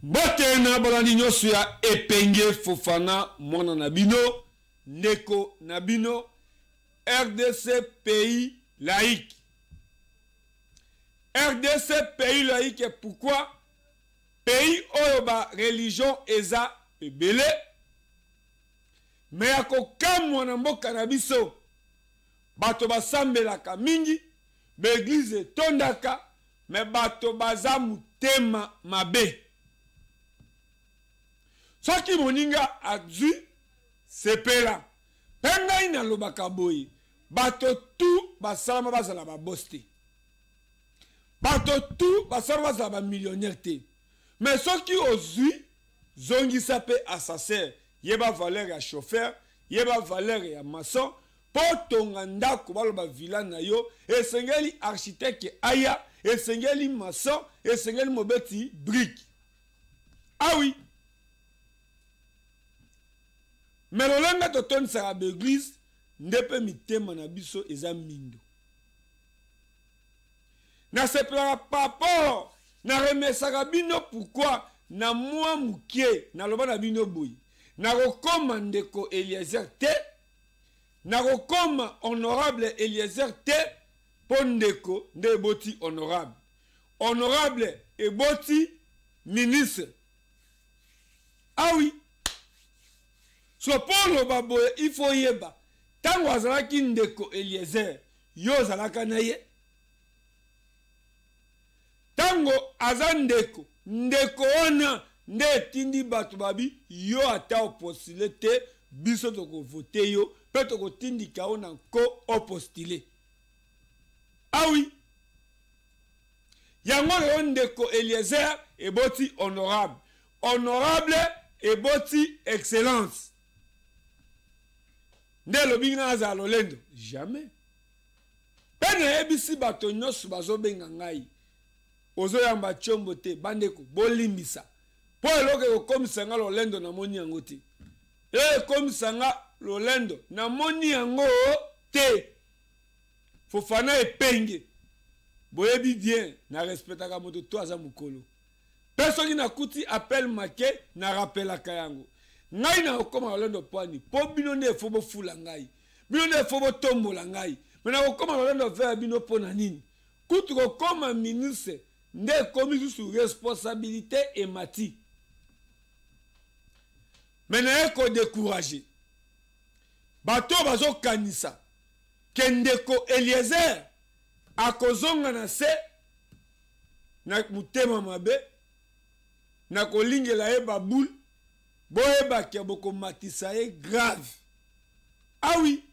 Mbote na bolandi nyoso ya Epenge Fofana mwana nabino Neko nabino RDC pays laïque. RDC pays laïque, pourquoi? Pays oyoba religion eza ebele. Mais ako kamwa na mboka na biso bato basambelaka mingi, ba église tondaka, mais bato baza mutema mabe. Soki moninga azui sepela penga ina lobaka boyi bato tu basalama bazala baboste, bato tu basalama bazala ba millionnaire te. Mais soki ozui zongisa pe assassin, yeba valeur ya chauffeur, yeba valeur ya maçon, potonga ndako baloba villa na yo, esengeli architecte aya, esengeli maçon, esengeli mobeti brique. Ah oui. Mais l'olanga toton sera l'église, ndepe mitema na biso eza mindo. Na sepela papa, na remesaka bino pourquoi na moi mukie, na loba na bino boyi. Na rekoma ndeko Eliezer te, na rekoma honorable Eliezer te, pondeko nde boti honorable. Honorable eboti ministre. Ah oui. So polo baboye il faut yeba. Tango azalaki ndeko Eliezer, yo zalaka na ye. Tango azandeko, ndeko ona nde tindi batu babi, yo ata opostile te, biso toko vote yo, pe toko tindi ka ona ko opostile. Ah oui. Yango yo ndeko Eliezer eboti honorable. Honorable eboti excellence. Nde lobi na za lolendo jamais. Pene ebisi bato nyoso bazobenga ngai. Ozo yamba chombo te bandeko bolimbisa. Po eloke ko komisa nga lolendo na moni yango te. Komisa nga lolendo na moni yango te. Fofana Epenge. Boyebi bien na respectaka moto to aza mukolo. Personne na kuti appel make na rappelaka yango. Ngai na okoma lolendo pwani po bino ne fobo fula ngai, bino ne fobo tombola ngai, mena okoma lolendo vers bino pona nini kutu okoma ministre nde komi sous responsabilité et mati mena eko décourager bato bazo kanisa kendeko Eliezer akozonga na se na mutema mabe na kolingela e babul. Boyeba ki aboko matisa e grave. Ah oui.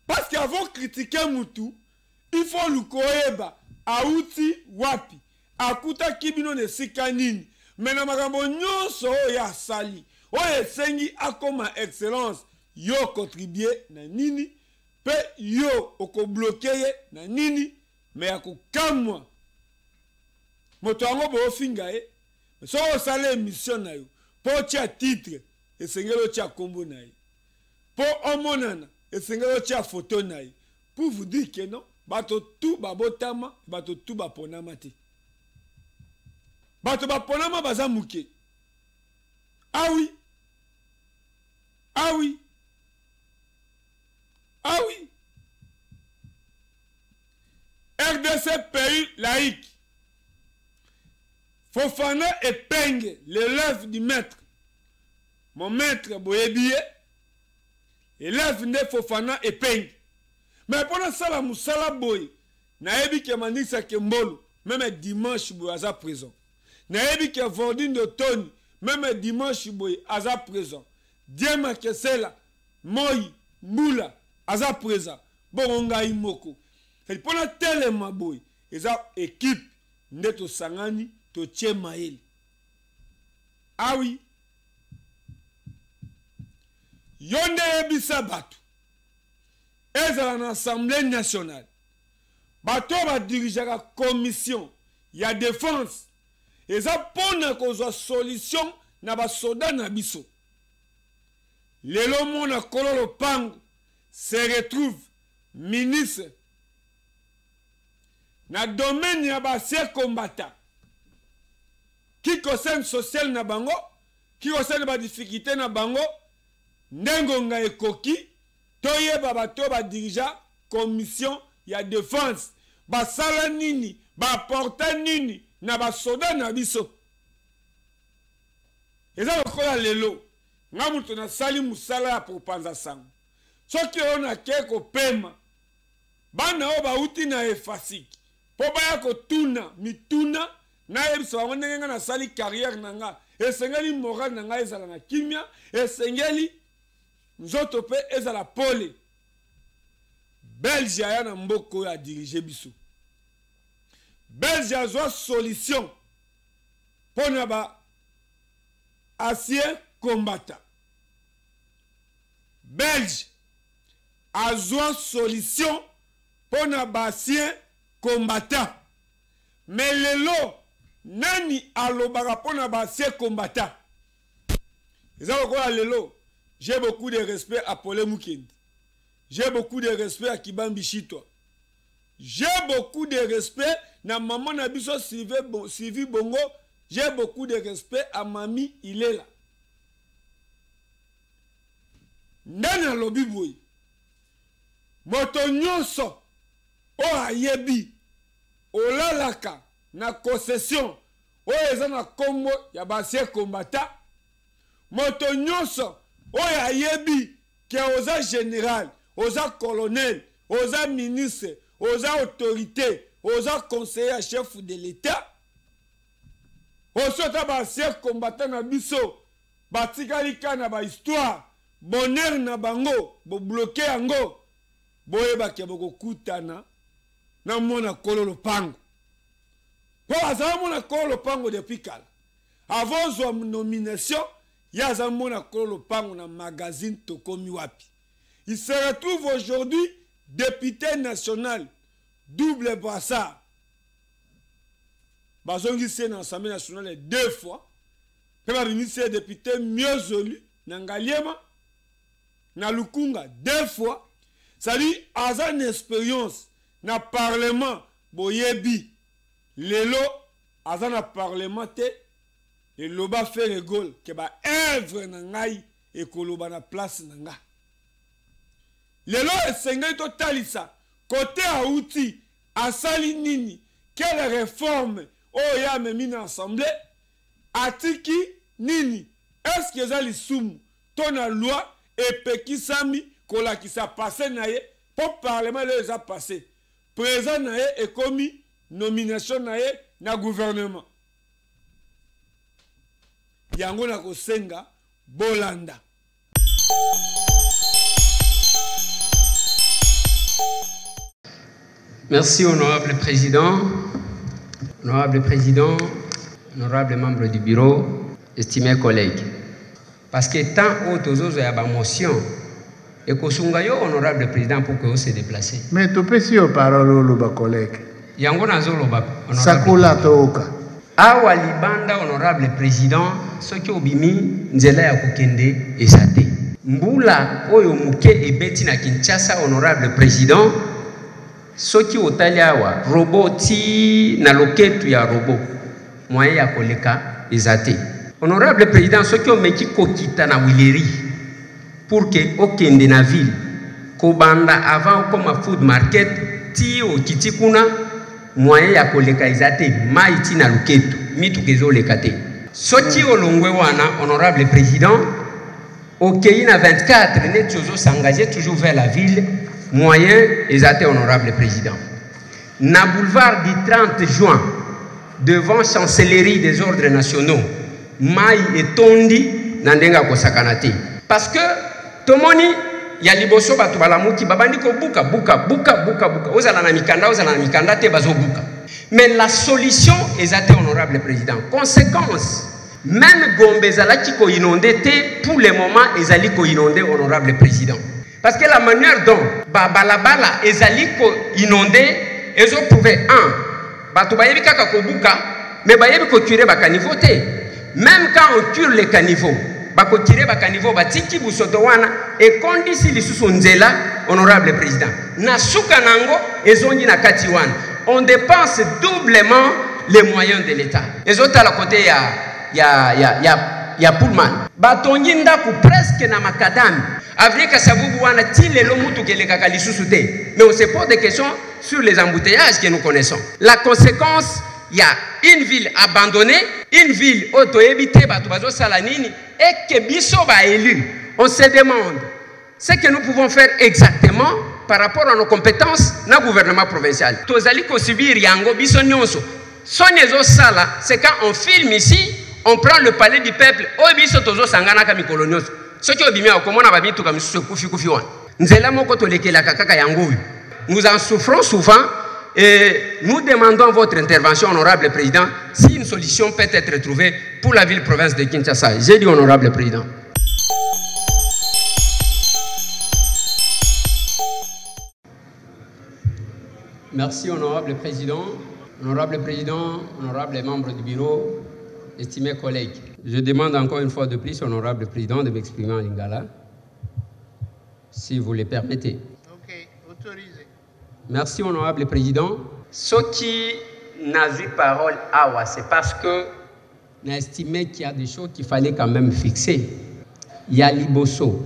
Parce qu'avant critiquer Moutou, il faut le koyeba. Aouti wapi. Akuta kibino ne sikanini. Mena magambo nyonso ya sali. Oye sengi akoma excellence. Yo contribuer na nini. Pe yo oko bloquer na nini. Me ako kamwa. Moto ango bo finga e. So osale émission na yo. Po tia titre, et sengelo tia kombo naï. Po omonana, et sengelo tia photo naï. Pour vous dire que non, bato tout babotama, bato tout baponama te. Bato baponama baza muke. Ah oui. Ah oui. Ah oui. RDC pays laïque. Fofana Epenge, l'élève du maître. Mon maître Boyebie, élève de Fofana Epenge. Mais pendant ça, la moussala boy, naebi ke manisa ke mbolo, même dimanche boy à prison. Naebi ke vendine de Tony, même dimanche boy à prison. Diema ke sela, moi, moula, à présent. Bon, on a imoko. Et pendant tellement boy, ils ont équipe, neto sangani, Toche Maël. Ah oui. Yonde ebisa batu. Ezala na Assemblée nationale. Bato ba diriger la commission ya défense. Eza pona kozwa solution na ba soda na biso. Lelo mona kololo pango se retrouve ministre na domaine ya ba combattant. qui concerne social na bango, qui concerne ba difficulté na bango, ndengonga ekoki, toye babato ba dirigeant commission ya défense, ba sala nini, ba porta nini na ba soda na biso. Eza lokola lelo, nga mutu na sali musala ya propanza sango. Soki ona keko pema, bana o ba uti na efasiki. Po baya ko tuna, mituna, na ebisa bango ndenge nga na sali carrière na nga. Esengeli moral na nga ezala na kimia, esengeli nzoto pe ezala pole. Belge aya na mboko ya dirige biso. Belge azwa solution pona ba ancien combattant. Belge azwa solution pona ba ancien combattant. Mais lelo nani alobaka pona ba ancien combattant. Lelo, j'ai beaucoup de respect à Paul Mukendi. J'ai beaucoup de respect à Kibambi Chitwa. J'ai beaucoup de respect na maman Nabiso Sylvie Bongo. J'ai beaucoup de respect à Mami Ilela. Ndana lobi boy. Moto nyonso o ayebi olalaka na concession o eza na kombo ya basie combattant. Moto nyonso o ayebi ke oza général, oza colonel, oza ministre, oza autorité, oza conseiller chef de l'État. Osota basie combattant na biso batikali kana ba histoire bonheur na bango bo bloquer yango boyeba ke boko kutana na mona kololo pango po azala mona kololo pango depuis kala avant zwa nomination ya za mona kololo pango na magazine Tokomi wapi. Il se retrouve aujourd'hui député national double brassard. Bazongi c'est dans l'Assemblée nationale 2 fois. Puis ma ministre député mieux élu na Ngaliema na Lukunga 2 fois. Ça dit a une expérience na parlement boyebi lelo a na parlement te et loba fait rigole que ba œuvre na ngai et koloba na place na nga. Lelo esengeli to talisa côté a outil asali nini quelle réforme oh ya memi na assemblée atiki nini est-ce que za lisumu tona loi et pekisami kola qui s'est passé naie pour parlement les a passé présent naie et commis nomination naie na gouvernement yango na kosenga bolanda. Merci honorable président, honorable membre du bureau, estimés collègues. Parce que tant autres y a une motion et que sungayo honorable président pour que vous se déplacez. Mais tu peux si parole le collègue. Yango nazolo ba Sakula toka. Awa libanda honorable président soki obimi nzela ya kokende esate. Mbula oyo muke ebeti na Kinshasa honorable président soki otali awa roboti na loketu ya robot moyen ya koleka ezate. Honorable président soki omeki kokita na wileri pour que okende na ville kobanda avant comme food market ti okiti kuna moyen ya koleka ezate maiti na loketu mitu kezo lekate. Soki olongwe wana honorable président okei na 24 net yozo s'engager toujours vers la ville moyen ezate honorable président. Na boulevard du 30 juin devant chancellerie des ordres nationaux mai etondi na ndenga kosakanate parce que tomoni ya liboso batu balamuki babandi ko buka ozala na mikanda te bazo buka. Mais la solution ezate honorable président. Conséquence même Gombe ezalaki ko inondé te pour le moment ezali ko inondé honorable président. Parce que la manière dont balabala ezali ko inondé ezo prouver batu bayebi kaka ko buka mais bayebi ko tirer ba caniveau te. Même quand on tire les caniveaux, bako tirer ba caniveau batiki busoto wana et kondisi lisusu nzela honorable président. Na suka nango ezongi na kati wana. On dépense doublement les moyens de l'État. Les autres à la côté, il y a Pullman. Batongi ndaku presque na makadami. Afrika sabubu wana tile lo mutu kele kakali susute. Mais on se pose des questions sur les embouteillages que nous connaissons. La conséquence, il y a une ville abandonnée, une ville auto-évitée, batubazo salanini, et que biso ba élu. On se demande ce que nous pouvons faire exactement par rapport à nos compétences dans le gouvernement provincial. Tozali ko subir yango biso nyonso. Sonyezo sala, c'est quand on filme ici, on prend le palais du peuple, o biso tozo sangana ka mikolo nyonso. Soki obimia okomona ba bitu ka misusu kufi wana. Nzela moko tolekela kaka yango. Nous en souffrons souvent et nous demandons votre intervention, honorable président, si une solution peut être trouvée pour la ville-province de Kinshasa. J'ai dit honorable président. Merci, honorable président, honorable membre du bureau, estimés collègues. Je demande encore une fois de plus, honorable président, de m'exprimer en lingala, si vous le permettez. Ok, autorisé. Merci, honorable président. Ce qui n'a eu parole, c'est parce que j'ai estimé qu'il y a des choses qu'il fallait quand même fixer. Il y a Liboso.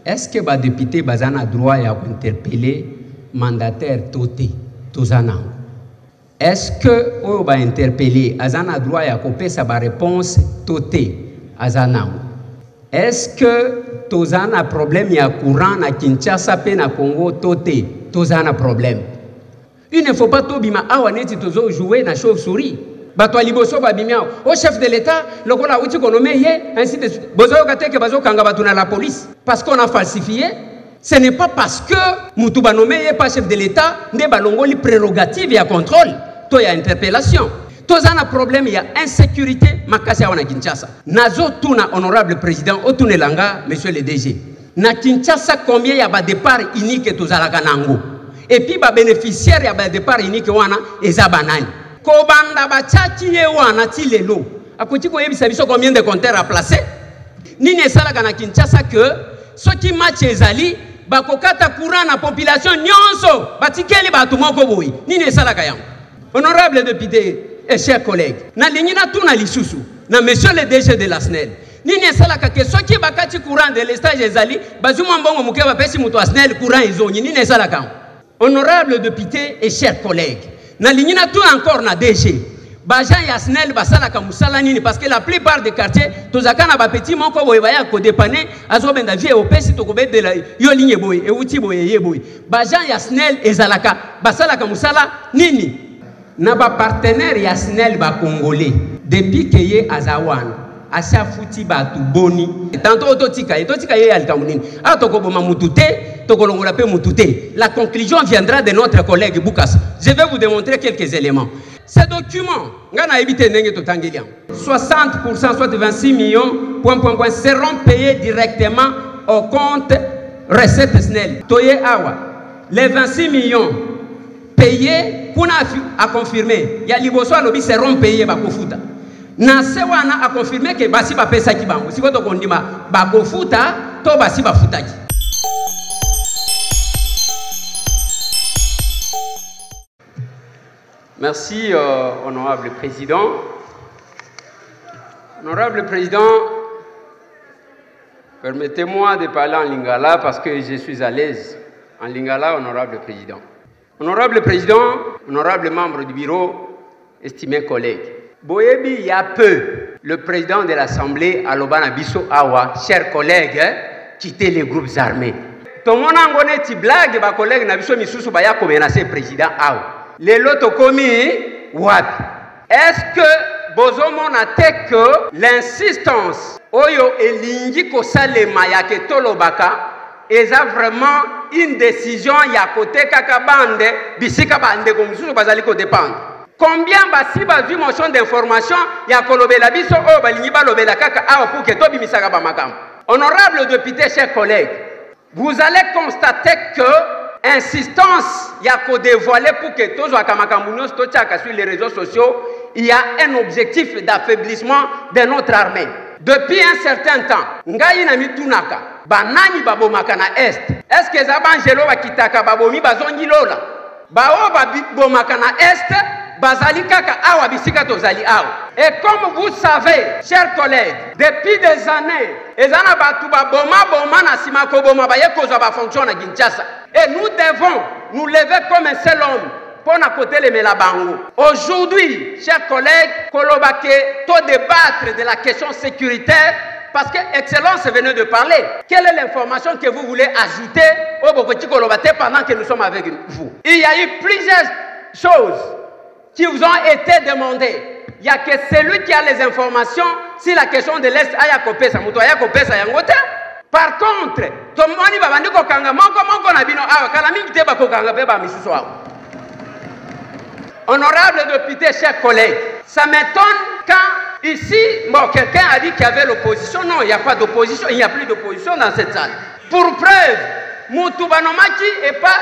Est-ce que les députés ont le droit d'interpeller le mandataire Toté? Est-ce que on va interpeller Azana droit à couper sa réponse Toté Azana? Est-ce que Tozana a problème il y a courant à Kinshasa pe na Congo Toté Tozana problème? Il ne faut pas tobima awaneti tozo jouer na chauve-souris. Bato liboso babimia au chef de l'État le kola uti konomé yé ainsi de suite. Bozo kateke bazo kanga batu na la police parce qu'on a falsifié. Ce n'est pas parce que Moutouba nommé n'est pas chef de l'État, n'est pas l'ongoli prérogative, il y a contrôle, il y a interpellation. Tout ça a problème, il y a insécurité, makasi à Kinshasa. Nazo tuna honorable président, otune langa, monsieur le DG. Na Kinshasa, combien il y a des départs uniques tout ça la kanango. Et puis, les bénéficiaires, il y a des départs uniques wana, et zabanani. Kobanda bachaki ye wana tilelo. A côté ko yebi sabiso combien de compteurs à placer? Ni ne sala kana Kinshasa que ceux qui matchent ezali bakokata courant na population nyonso batikeli batu moko boyi nini esala kayam. Honorable député et chers collègues, na ligne na tuna lisusu na monsieur le DG de la SNEL nini esala ka que ceux qui bakati courant de l'estage ezali bazuma mbongo muke ba pesi muto SNEL courant ezonyi nini esala kayam. Honorable député et chers collègues, na ligne na tuna encore na DG Bajan Yasnel basala kamusala nini parce que la plupart des quartiers tozakana ba petit moko boye baya ko dépanner azobenda vie au pesi to kobé de la yo ligne boye e uti boye ye boye Bajan Yasnel ezalaka basala kamusala nini na ba partenaire Yasnel ba congolais depuis que ye azawana asa futi ba tu boni tantôt totika ye alikamunini atokoboma mutute tokolongola pe mutute. La conclusion viendra de notre collègue Boukassa. Je vais vous démontrer quelques éléments. Ces documents, 60%, soit 26 millions, seront payés directement au compte recette SNEL. Toye Awa, les 26 millions payés, qu'on a confirmé, il y a Liboso Alobi seront payés Bakofuta. Nasewana a confirmé que Basi va payer ça qui va. Si vous avez dit Bakofuta, to Basi va futaki. Merci, honorable président. Honorable président, permettez-moi de parler en lingala parce que je suis à l'aise en lingala, honorable président. Honorable président, honorable membre du bureau, estimés collègues. Boyebi, il y a peu, le président de l'Assemblée, Alobana Bisso Awa, chers collègues, quitter les groupes armés. Tout le monde a une petite blague, ma collègue Nabiso Misusu Baya comme menacé président Awa. Les lots commis, wapi. Est-ce que Bozomo n'a que l'insistance Oyo elingi kosalema ya ketolo baka eza vraiment une décision ya côté kakabande bisika bande komisusu bazali ko dépendre. Combien basi bazu motion d'information ya kolobela biso o balingi balobela kaka awa pour que tobi misaka ba makambo. Honorable député, chers collègues, vous allez constater que insistance il y a qu'à dévoiler pour que tous sur les réseaux sociaux, il y a un objectif d'affaiblissement de notre armée. Depuis un certain temps, ngai na mitunaka banani babomaka na est. Est-ce que zabangelo bakitaka babomi bazongi lola? Bao babomaka na est bazali kaka awa bisika tozali awa. Et comme vous savez, chers collègues, depuis des années, ezana batu ba boma na sima ko boma ba yekoza ba fonction na Kinshasa. Et nous devons nous lever comme un seul homme pour na côté les melabango. Aujourd'hui, chers collègues, kolobake to débattre de la question sécuritaire parce que Excellence venait de parler. Quelle est l'information que vous voulez ajouter au Bokoti Kolobate pendant que nous sommes avec vous? Il y a eu plusieurs choses qui vous ont été demandées. Il n'y a que celui qui a les informations si la question de l'Est a yakopesa. Par contre, tout le monde va dire honorable député, chers collègues, ça m'étonne quand ici, bon, quelqu'un a dit qu'il y avait l'opposition. Non, il n'y a pas d'opposition, il n'y a plus d'opposition dans cette salle. Pour preuve, Moutou Banomaki n'est pas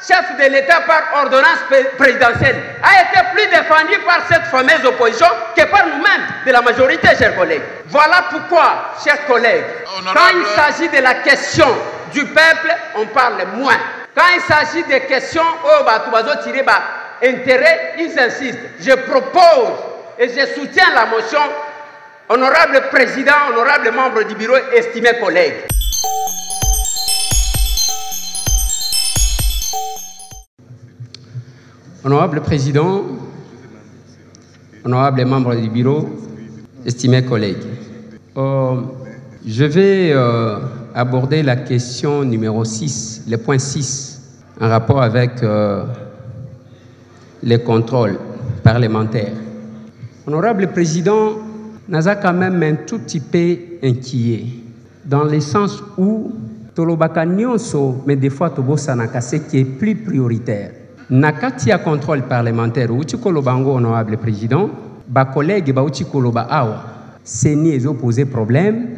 chef de l'État par ordonnance présidentielle, a été plus défendu par cette fameuse opposition que par nous-mêmes, de la majorité, chers collègues. Voilà pourquoi, chers collègues, quand il s'agit de la question du peuple, on parle moins. Quand il s'agit des questions, intérêt, ils insistent. Je propose et je soutiens la motion, honorable président, honorable membre du bureau, estimés collègues. Honorable président, honorable membre du bureau, estimés collègues. Je vais aborder la question numéro 6, le point 6, en rapport avec les contrôles parlementaires. Honorable président, nous a quand même un tout petit peu inquiet, dans le sens où Tolobaka Nyonso, mais des fois Tobosanaka, ce qui est plus prioritaire. Nakatia contrôle parlementaire, Uchi Kolobango, honorable président, ba collègue ba Uchi Koloba Awa, Seni ont posé problème,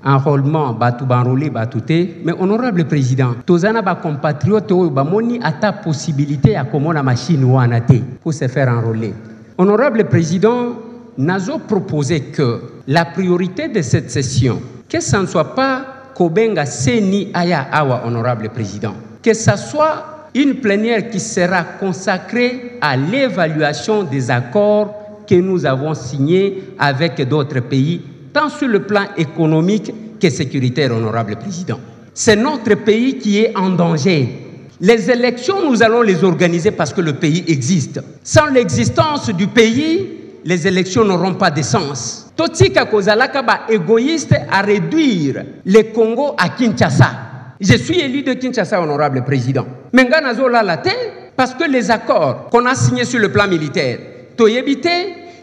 enrôlement, ba tout enrôlé, ba touté, mais honorable président, Tozana ba compatriote, ba moni a ta possibilité à comment la machine ou anate pour se faire enrôler. Honorable président, Nazo proposé que la priorité de cette session, que ça ne soit pas Kobenga Seni Aya Awa, honorable président, que ça soit une plénière qui sera consacrée à l'évaluation des accords que nous avons signés avec d'autres pays, tant sur le plan économique que sécuritaire, honorable président. C'est notre pays qui est en danger. Les élections, nous allons les organiser parce que le pays existe. Sans l'existence du pays, les élections n'auront pas de sens. Totika Kozalaka ba égoïste à réduire le Congo à Kinshasa. Je suis élu de Kinshasa, honorable président. Mais Nganazo la parce que les accords qu'on a signés sur le plan militaire, Toyebite,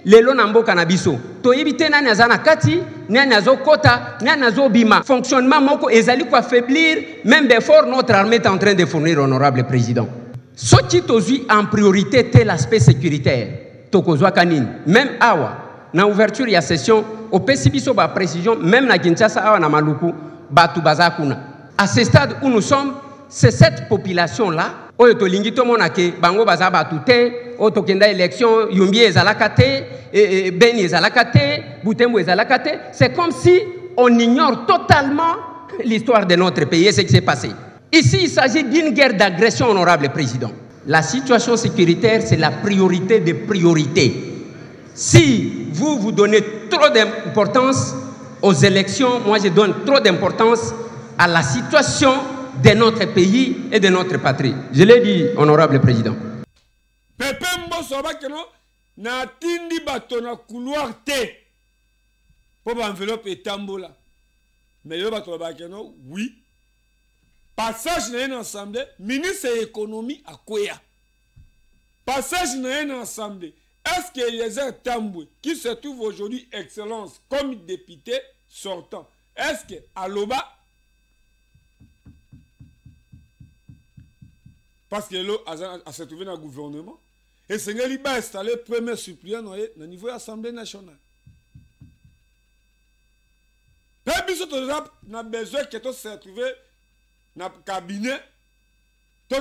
Lelo Nambo Kanabiso, Toyebite Nanyazana Kati, Nanyazo Kota, Nanyazo Bima. Fonctionnement Moko Ezali pour affaiblir, même d'effort notre armée est en train de fournir, honorable président. Ce qui est en priorité, c'est l'aspect sécuritaire. Tokozwa Kanin, même Awa, na ouverture ya session, au PCBiso ba précision, même na Kinshasa Awa na Maluku, Batu Bazakuna. À ce stade où nous sommes, c'est cette population-là, Bango Bazaba Touté, Otokenda élection, Yumbi Ezalakate, Beni Ezalakate, Boutembo Ezalakate. C'est comme si on ignore totalement l'histoire de notre pays et ce qui s'est passé. Ici, il s'agit d'une guerre d'agression, honorable président. La situation sécuritaire, c'est la priorité des priorités. Si vous donnez trop d'importance aux élections, moi je donne trop d'importance à la situation de notre pays et de notre patrie. Je l'ai dit, honorable président. Pepe Mboso Bakeno na tindi bato na couloir te pour enveloppe et tambola. Mais le bato Bakeno, oui. Passage dans une assemblée, ministre de l'économie à Kouya. Passage dans une assemblée. Est-ce que Eliezer Tamboué, qui se trouve aujourd'hui excellence comme député sortant, est-ce que Aloba, parce que l'eau a se trouvé dans le gouvernement, et c'est qu'il va installer le premier suppléant au niveau de l'Assemblée nationale. Puis, on a besoin que tu se retrouves dans le cabinet, tu as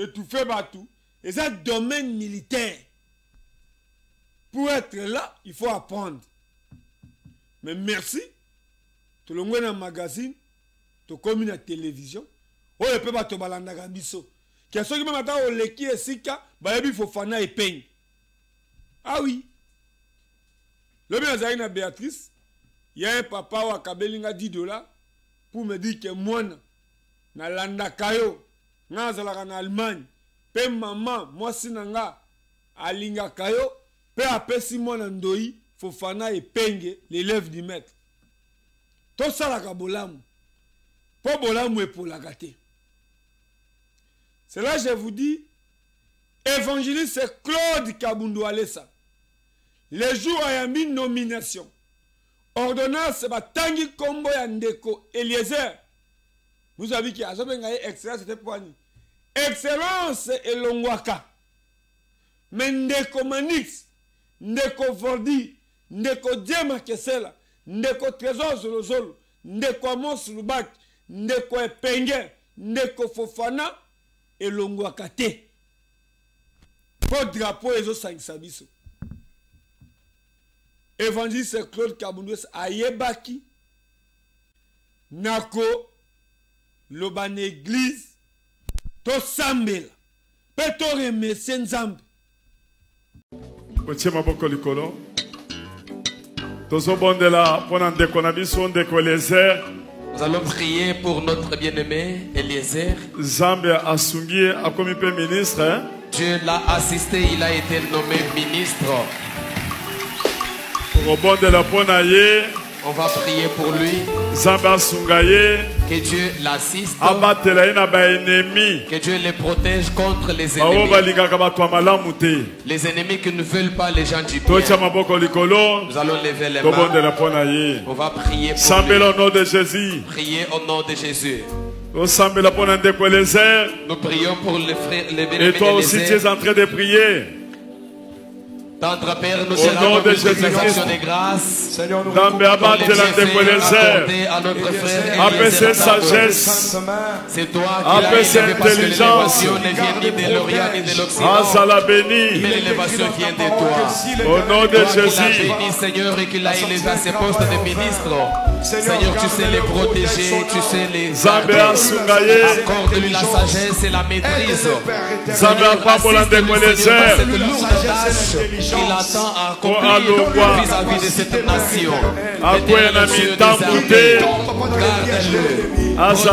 étouffé tout, et c'est un domaine militaire. Pour être là, il faut apprendre. Mais merci, tu l'as dans le magazine, tu as mis dans la télévision, tu as fait balanda gambiso. Qu'est-ce qui m'a dit au leki et sika, il faut faire et peigne. Ah oui. Le bien Zaina Béatrice, il y a un papa ou a kabelinga 10 $ pour me dire que moi, na landa kayo, na zalaka na Allemagne, pe maman, moi sinanga, alinga kayo, pe apesi mwana ndoi, Fofana et Penge, l'élève du maître. Tout ça la bolamu. Pour bolamu et pour la gâter. C'est là que je vous dis, évangéliste c'est Claude Kabundu Alessa. Les jours où il y a une nomination, ordonnance c'est Tangi Kombo Yandeko Eliezer. Vous avez dit qu'il y a excellence, c'était pour nous. Excellence et Longwaka. Mais Ndeko Manix, Ndeko Vordi, Ndeko Diema Kesela, Ndeko Trésor Zolozolo, Ndeko Amos Lubak, Ndeko Epenge, Ndeko Fofana et Longwaka te. Pour drapeau et autres sabiso. Évangéliste Claude Kabundu Ayebaki Nako Loban église to sambela peto remercier Nzambe. Kotie maboko likolo. Tozo bondela pona ndeko na biso ndeko Eliezer. Nous allons prier pour notre bien-aimé Eliezer. Nzambe asungi akomi pe ministre. Dieu l'a assisté, il a été nommé ministre. Pour bondela pona ye. On va prier pour lui. Que Dieu l'assiste. Que Dieu les protège contre les ennemis. Les ennemis qui ne veulent pas les gens du bien. Nous allons lever les mains. On va prier pour lui. Au nom de Jésus. Prier au nom de Jésus. Nous Nous prions pour les frères, les bien-aimés. Et toi aussi tu es en train de prier. Tendre Père, nous te rendons une action de grâce. Seigneur, nous accordé à notre frère Eliezer sagesse. C'est toi qui l'as élevé parce que l'élévation ne vient ni de l'Orient ni de l'Occident. Mais l'élévation vient de toi. Au nom de Jésus. Béni, Seigneur, et qu'il a élevé à ses postes de ministre. Seigneur, tu sais les protéger, tu sais les garder. Accorde-lui la sagesse et la maîtrise. Seigneur, assiste-nous cette lourde tâche qu'il attend à accomplir vis-à-vis de cette nation. Éternel Dieu des armées, garde-le, protège-le ainsi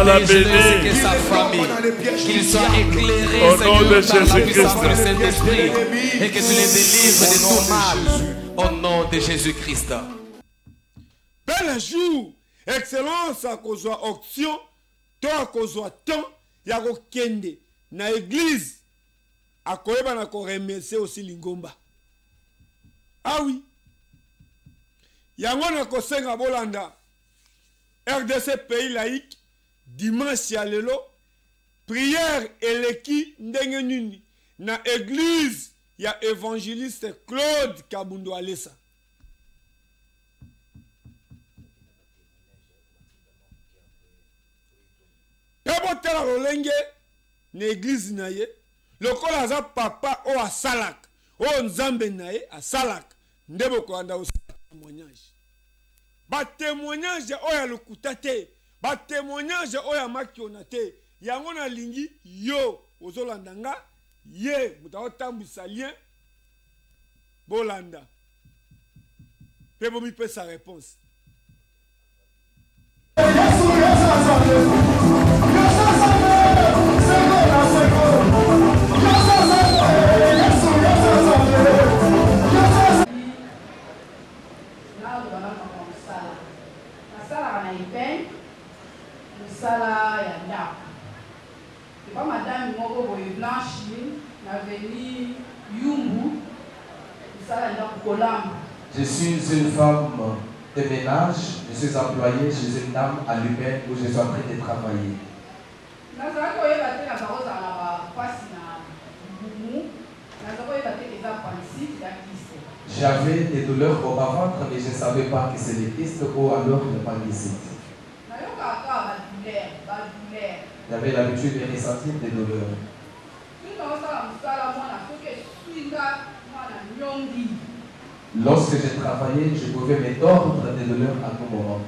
que sa famille, qu'il soit éclairé, Seigneur, par la puissance du Saint-Esprit, et que tu les délivres de tout mal, au nom de Jésus-Christ. Bel jour, excellence à cause de l'auction, toi à cause de temps, il y a kende na église, à cause de remercier aussi Lingomba. Ah oui. Yango na kosenga bolanda RDC pays laïque dimanche ya lelo prière eleki ndenge nini na église ya évangéliste Claude Kabundu Alessa. Pebo tala rolenge na église na ye lokola za papa o asalak o nzambe na ye asalak ndebo ko anda témoignage. Ba témoignage oya lokuta te, ba témoignage oya makiona te. Yango na lingi yo ozolanda nga ye mutaho tambisa lien bolanda. Pe bomi pe sa réponse. Sala ya ndako. C'est pas madame moko boye blanche na veni Yumbu. Sala ndako kolamba. Je suis une femme de ménage, je suis employée chez une dame à l'humaine où je suis en train de travailler. J'avais des douleurs au bas-ventre, mais je ne savais pas que c'est les pistes ou alors le appendicite. J'avais l'habitude de ressentir des douleurs. Lorsque je travaillais, je pouvais me tordre des douleurs à tout moment.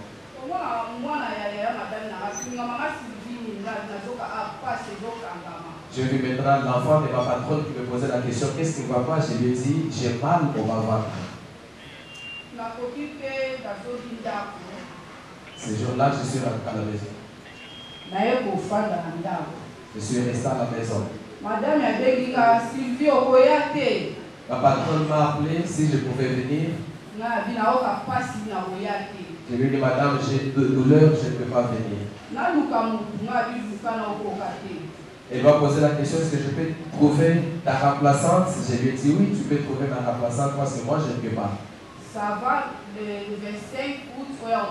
J'ai vu maintenant l'enfant de ma patronne qui me posait la question, qu'est-ce qui ne va pas? Je lui ai dit, j'ai mal au ventre. Ce jour-là, je suis rentré à la maison. Je suis resté à la maison. Madame Yabelika, Sylvie Okoyate. Ma patronne m'a appelé si je pouvais venir. Je lui ai dit, madame, j'ai de douleur, je ne peux pas venir. Elle m'a posé la question, est-ce que je peux trouver ta remplaçante? Je lui ai dit, oui, tu peux trouver ma remplaçante parce que moi, je ne peux pas. Ça va, le 25 août, on va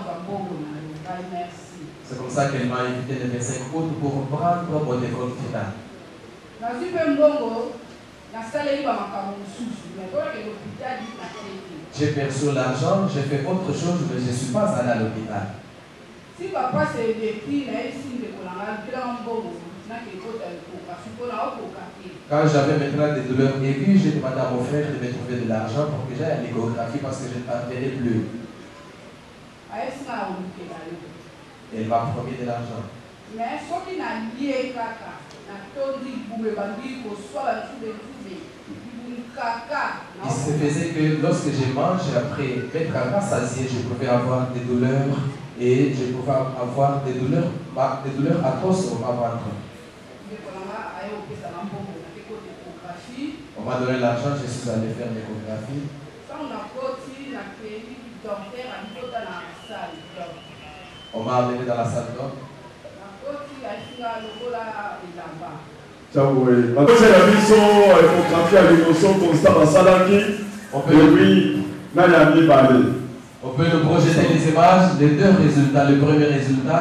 merci. C'est comme ça qu'elle m'a invité le 25 août pour prendre mon décompte final. J'ai perçu l'argent, j'ai fait autre chose, mais je ne suis pas allé à l'hôpital. Si papa s'est décrit, quand j'avais maintenant des douleurs aiguës, j'ai demandé à mon frère de me trouver de l'argent pour que j'aille à l'échographie parce que je ne parvenais plus. Elle m'a promis de l'argent. Il se faisait que lorsque je mange, après m'être rassasié, je pouvais avoir des douleurs et je pouvais avoir des douleurs atroces au ventre. On m'a donné l'argent, je suis allé faire l'échographie. On m'a amené dans la salle d'homme. On peut nous projeter les images, les deux résultats. Le premier résultat,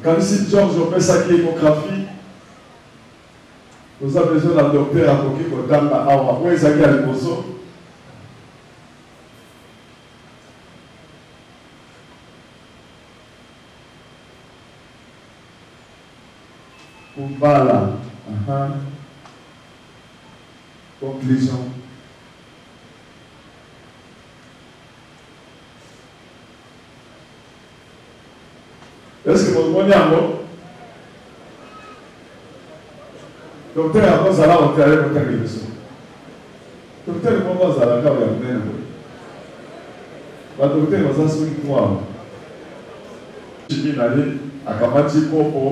Quand si Georges fait sa échographie, nous avons besoin d'un docteur à côté de Damba Awa. Où est-ce qu'il y a le bosso? Voilà. Conclusion. Est-ce que vous connaissez un mot? Docteur, avant ça, on t'a allé pour ta guérison. Docteur, comment ça va? Quand vous avez un mot? Le docteur, vous avez souri pour moi. Je suis allé à Kamati Popo,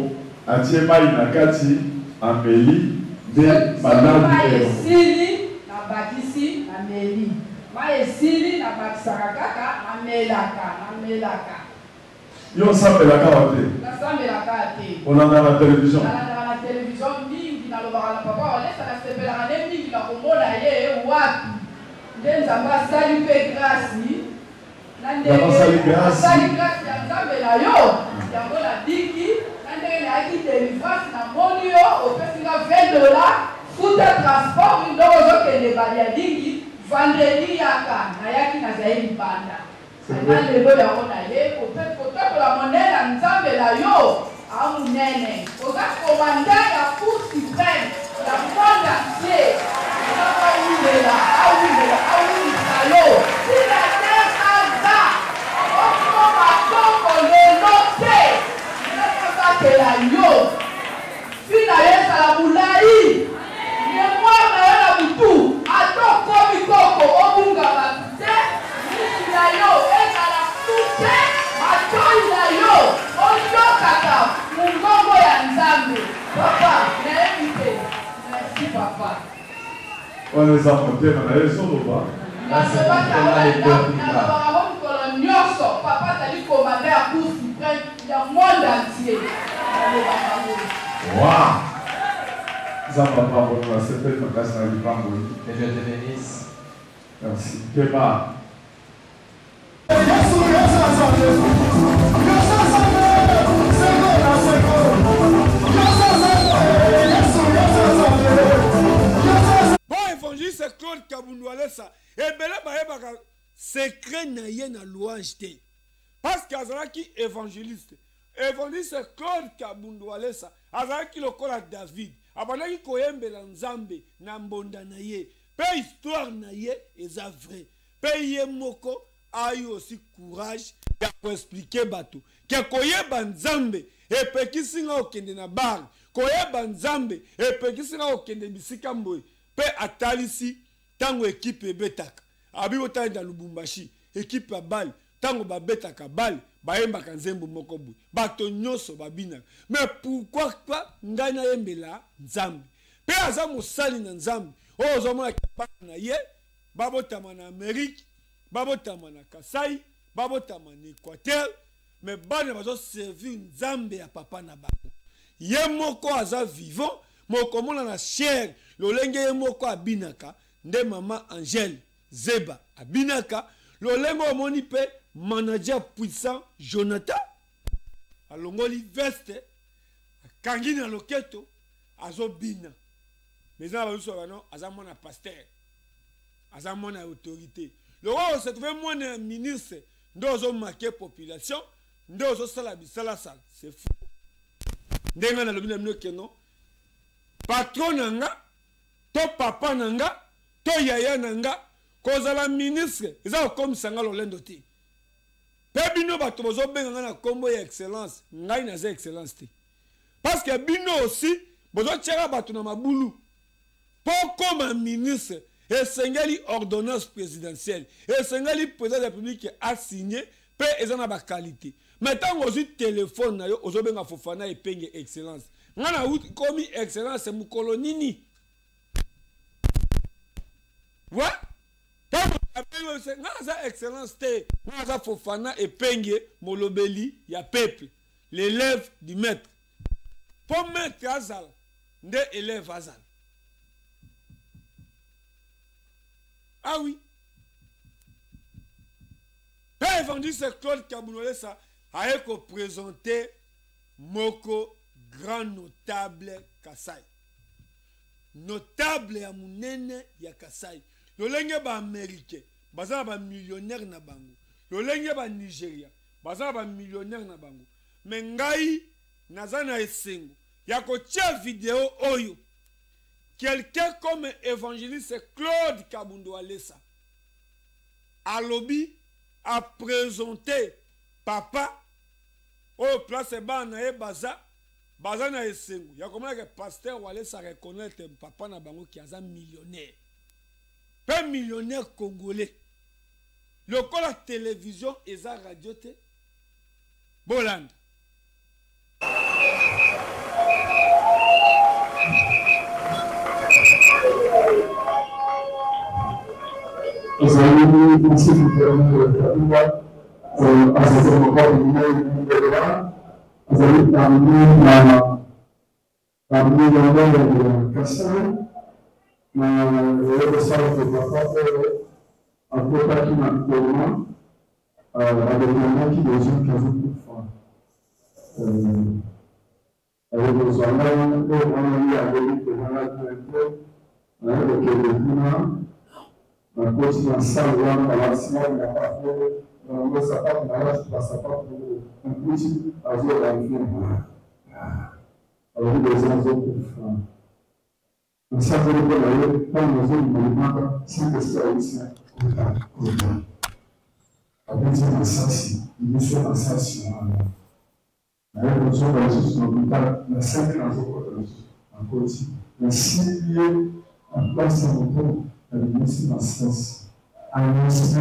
à Tiema Inakati, à Meli, de Madame Sili, na Bakisi, na Meli. Sili, na Bakisakaka, na Melaka. Yo sambe la kawate. On en a la télévision. La télévision, mingi na lobaka na papa, on laisse la sepelaka ne mingi na komona ye wapi. Nzamba sali pe grâce. Sali grâce ya nzambe na yo. Yango la diki, ndenge na ki délivrance na moni yo, opesinga $20, futa transport ndoko zo kende bali ya diki, vendredi yaka na yaki na zaidi banda. Lelo yango na ye kotokola monene ya nzambe na yo amunene oza komanda ya cour suprême ya monde entier awulisa yo si la terre aza okoma koko lelo te nakobatela yo fi na ye ezala molai mémoire na yo na butu ata okomi koko obunga bato te na yo ezala tute matoi na yo oyokaka mongongo ya nzambe papa nayebi te merci papa wana eza motema na ye soloba nalobaka mikolo nyonso papa azali komanda ya cour suprême ya monde entier nalobaka wa eza papa bono nasepeli makasi na lipango et je te bénisse. merci keba. Bon évangéliste Claude Kabundu Alessa ebele bayebaka secret na ye na louange te parce que azalaki évangéliste Claude Kabundu Alessa azalaki lokola David abandaki koyembela nzambe na mbonda na ye pe histoire na ye eza vrai pe ye moko a eu aussi courage de expliquer bato que koyeba nzambe epekisi nga okende na bar koyeba nzambe epekisi nga okende bisika mboye pe atalisi tango équipe ebetaka abi otali na Lubumbashi équipe ya bale tango babetaka bale bayembaka nzembo moko boye bato nyonso babinaka mais pourquoi pas ngai nayembela nzambe pe aza mosali na nzambe oyo ozomona bana na ye babotama na Amérique babotama na Kasai babotama na Équateur mais bana bazoservir nzambe ya papa na bango ye moko aza vivant mokomona na chair lolenge ye moko abinaka nde mama Angèle Zeba abinaka lolenge omoni pe manager puissant Jonathan alongoli veste akangi na loketo azobina mais ça va nous non azamona pasteur azamona autorité le roi se trouve mon ministre ndozo marquer population ndozo sala bisala sala c'est fou ndenga na lobina mnoke non patron nanga to papa nanga to yaya nanga kozala ministre eza comme sanga lolendo ti pe bino bato bozo benga na kombo ya excellence ngai na za excellence ti parce que bino aussi bozo tchera bato na mabulu pour comme ministre et sengeli ordonnance présidentielle et sengeli président de la République a signé pe ezana ba qualité maintenant ozu téléphone na yo ozobenga Fofana epenge excellence ngana uti komi excellence mukolo nini ouais tango apelo se ngana excellence te ngana Fofana epenge molobeli ya peuple l'élève du maître pour maître azal nde élève azal. Ah oui. Père évangéliste Claude Kabounoulé ça a présenté Moko grand notable Kasai. Notable ya munene ya Kasai. Lolenge ba américain, baza ba millionnaire na bango. Lolenge ba Nigeria, baza ba millionnaire na bango. Mengai nazana esengo. Yako tia vidéo oyo. Quelqu'un comme évangéliste Claude Kabundo Alessa à lobby a présenté papa au place bana e baza na esengo ya comment que pasteur Walesa reconnaître papa na bango qui est un millionnaire pas millionnaire congolais le col la télévision et la radio te Bolande Merci la continuation à la semaine, la parole, le sapin, la sapin, un petit azur d'enfant. Alors, les azur pour femmes. Le savon de la pas nos autres mouvements, sans que ça ici, avec un assassin, il est un assassin. La révolution de la justice dans l'hôpital, la 5 ans en côté, la 6 lieux en place à l'auto. Merci ma sens. Merci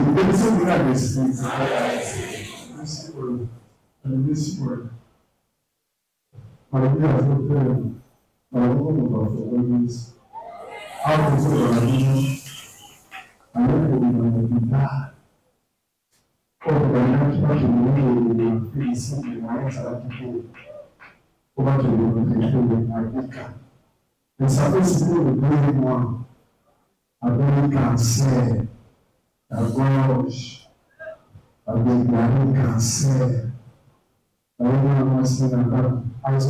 avec le cancer, la gorge, avec le cancer, avec la moitié de la dame, avec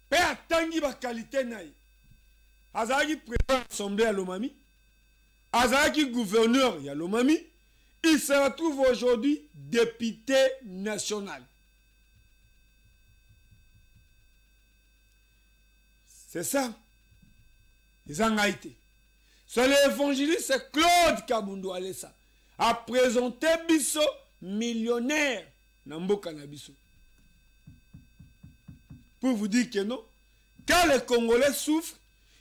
Pe atangi ba qualité na ye. Azaki président assemblée à Lomami. Azaki gouverneur ya Lomami. Il se retrouve aujourd'hui député national. C'est ça. Les angaïtés. C'est l'évangéliste Claude Kabundu Alessa a présenté Bisso millionnaire Namboka Nabiso. Pour vous dire que non, quand les Congolais souffrent,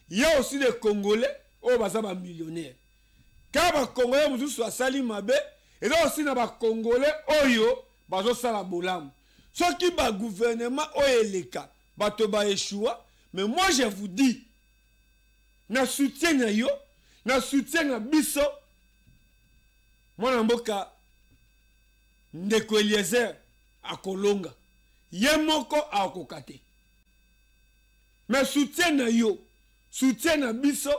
il y a aussi des Congolais au bazaba millionnaires. Quand les Congolais sont sali mabe, et là aussi na ba Congolais oyo bazo sala bolam. Ce qui ba gouvernement oyeleka bato ba échoua, mais moi je vous dis na soutien na yo, na soutien na biso. Moi Namboka Ndeko Eliezer akolonga. Yemoko akokate. Mais soutien na yo, soutien na biso,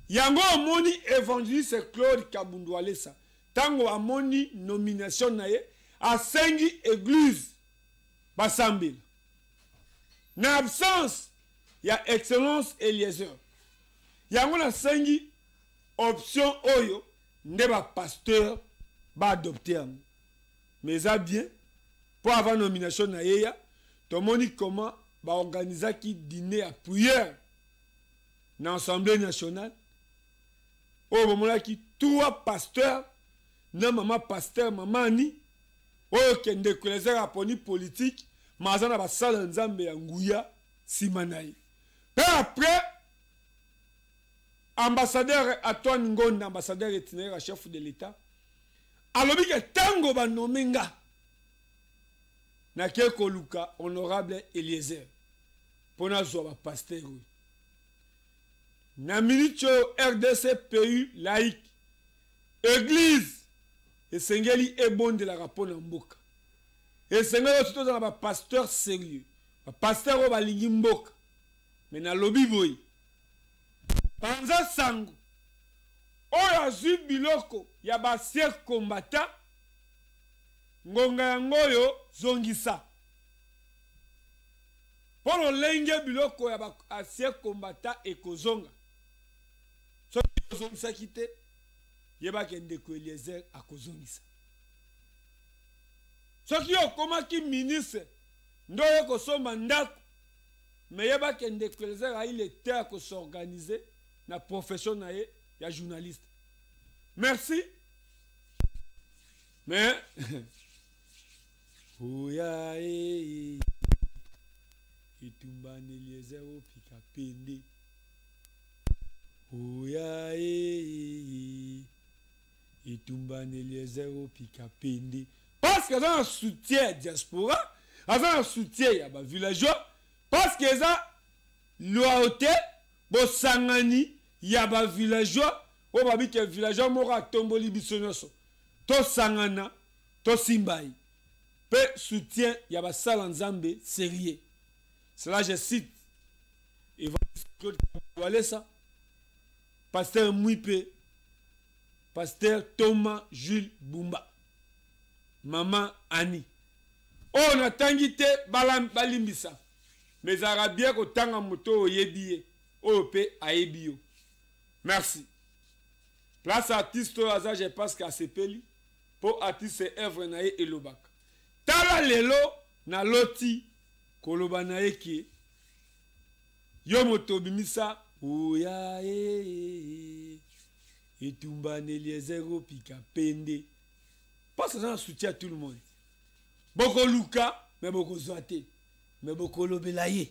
yango amoni évangéliste Claude Kabundu Alessa. Tango amoni nomination na ye, asengi église basambila. Na absence, ya excellence Eliezer. Yango na sengi option oyo, nde ba pasteur ba adopter. Mais ça bien, pour avoir nomination na ye, tout le monde comment ba organiser qui dîner à prière dans l'Assemblée nationale. Au moment là qui trois pasteurs, non maman pasteur maman ni, au kende kolezer aponi politique, mazana ba sala nzambe ya nguya simanaï. Puis après ambassadeur Antoine Ngonda, ambassadeur itinéraire chef de l'État, alobi ke tango ba nomenga na keko luka honorable Eliezer pona zo ba pasteur na minute RDC pays laïque église esengeli ebonde la rapona mboka esengeli tout dans ba pasteur sérieux ba pasteur o ba lingi mboka mais na lobi boy panza sango oyo azwi biloko ya basie kombata ngonga yango oyo zongisa mpo lolenge biloko ya basie kombata ekozonga soki ozongisaki te yebake ndeko Eliezer akozongisa soki okomaki ministre ndo oyo kosomba ndako me yebake ndeko Eliezer aile te akosorganize na profession na ye ya journaliste. Merci. Mais oya itumbane Eliezer opika pende. Oya itumbane Eliezer opika pende. Parce que ça un soutien diaspora, ça un soutien ya ba villageois parce que ça loyauté bo sangani ya ba villageois o babi ke villageois mora tomboli bisonoso to sangana to simbai pe soutien ya ba sala nzambe sérieux. Cela je cite Évangéliste Claude Walesa, pasteur Mouipe, pasteur Thomas Jules Bumba, maman Annie. Oh natangi te balimbisa mais arabien ko tanga moto oyebiye o pe aebio. Merci. Place artiste au hasard, je pense qu'à sepeli pour artiste œuvre nae elobak. Tala lelo na loti koloba nae ki yo moto bimisa oya etumbane Eliezer opika pende. Parce que ça soutient tout le monde. Boko Luka, mais Boko Zoate, mais Boko Lobelaye.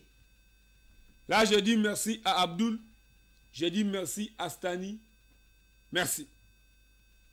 Là, je dis merci à Abdul, je dis merci à Stani. Merci.